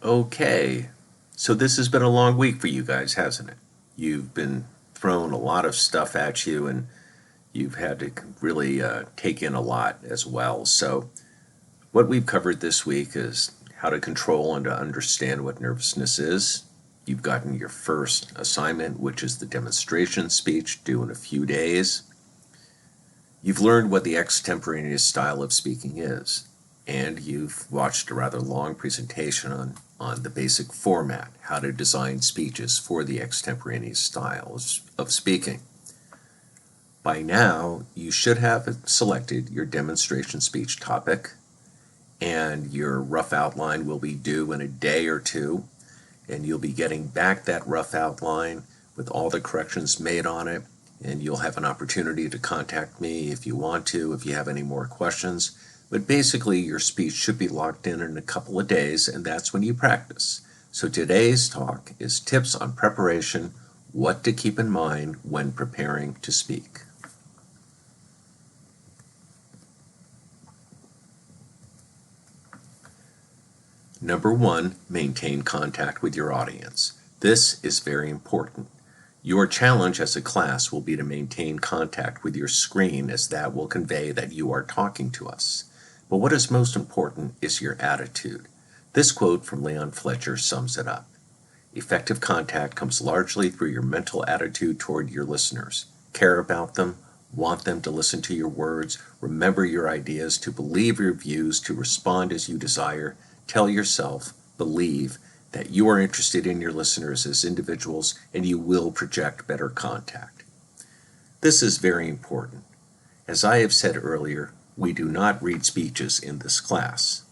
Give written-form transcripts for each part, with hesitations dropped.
Okay, so this has been a long week for you guys, hasn't it? You've been thrown a lot of stuff at you and you've had to really take in a lot as well. So, what we've covered this week is how to control and to understand what nervousness is. You've gotten your first assignment, which is the demonstration speech, due in a few days. You've learned what the extemporaneous style of speaking is, and you've watched a rather long presentation on the basic format, how to design speeches for the extemporaneous style of speaking. By now, you should have selected your demonstration speech topic, and your rough outline will be due in a day or two, and you'll be getting back that rough outline with all the corrections made on it, and you'll have an opportunity to contact me if you want to, if you have any more questions. But basically, your speech should be locked in a couple of days, and that's when you practice. So today's talk is tips on preparation, what to keep in mind when preparing to speak. Number one, maintain contact with your audience. This is very important. Your challenge as a class will be to maintain contact with your screen, as that will convey that you are talking to us. But what is most important is your attitude. This quote from Leon Fletcher sums it up. Effective contact comes largely through your mental attitude toward your listeners. Care about them, want them to listen to your words, remember your ideas, to believe your views, to respond as you desire. Tell yourself, believe, that you are interested in your listeners as individuals, and you will project better contact. This is very important. As I have said earlier, we do not read speeches in this class.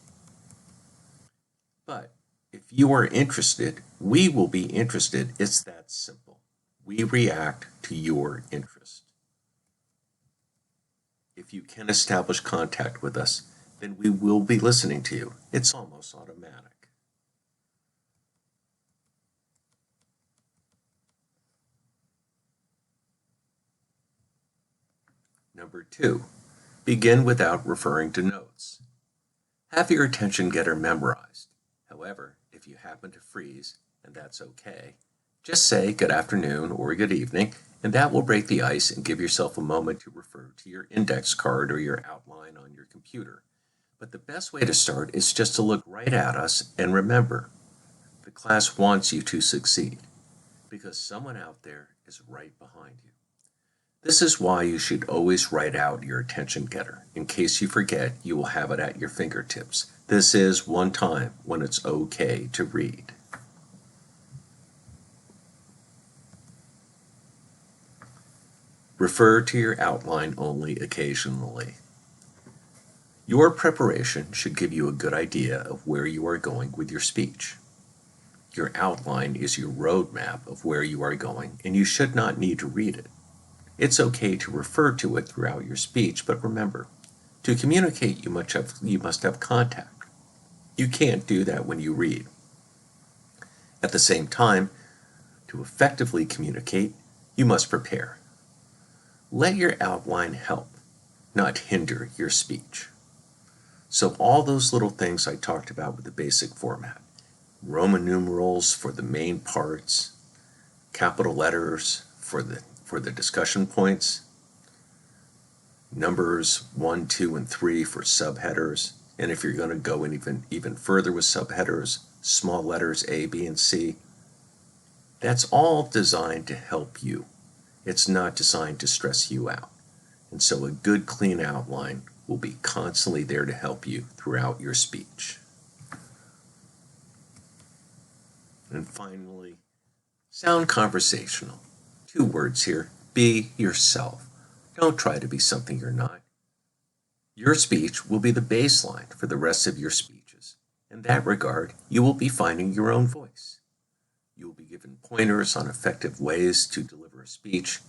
But if you are interested, we will be interested. It's that simple. We react to your interest. If you can establish contact with us, then we will be listening to you. It's almost automatic. Number two, begin without referring to notes. Have your attention getter memorized. However, if you happen to freeze, and that's okay, just say good afternoon or good evening, and that will break the ice and give yourself a moment to refer to your index card or your outline on your computer. But the best way to start is just to look right at us and remember, the class wants you to succeed because someone out there is right behind you. This is why you should always write out your attention getter. In case you forget, you will have it at your fingertips. This is one time when it's okay to read. Refer to your outline only occasionally. Your preparation should give you a good idea of where you are going with your speech. Your outline is your roadmap of where you are going, and you should not need to read it. It's okay to refer to it throughout your speech, but remember, to communicate, you must have contact. You can't do that when you read. At the same time, to effectively communicate, you must prepare. Let your outline help, not hinder your speech. So all those little things I talked about with the basic format, Roman numerals for the main parts, capital letters for the discussion points, numbers 1, 2, and 3 for subheaders, and if you're going to go in even further with subheaders, small letters A, B, and C. That's all designed to help you. It's not designed to stress you out. And so a good clean outline will be constantly there to help you throughout your speech. And finally, sound conversational. 2 words here, be yourself. Don't try to be something you're not. Your speech will be the baseline for the rest of your speeches. In that regard, you will be finding your own voice. You will be given pointers on effective ways to deliver a speech,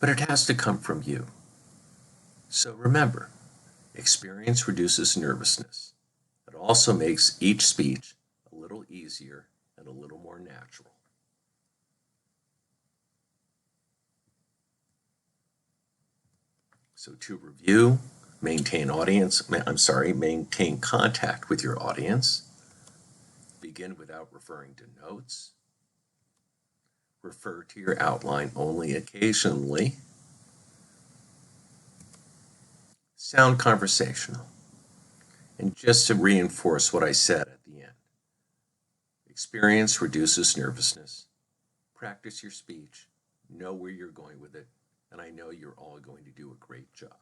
but it has to come from you. So remember, experience reduces nervousness. It also makes each speech a little easier and a little more natural. So to review, maintain contact with your audience, begin without referring to notes. Refer to your outline only occasionally. Sound conversational. And just to reinforce what I said at the end, experience reduces nervousness. Practice your speech. Know where you're going with it. And I know you're all going to do a great job.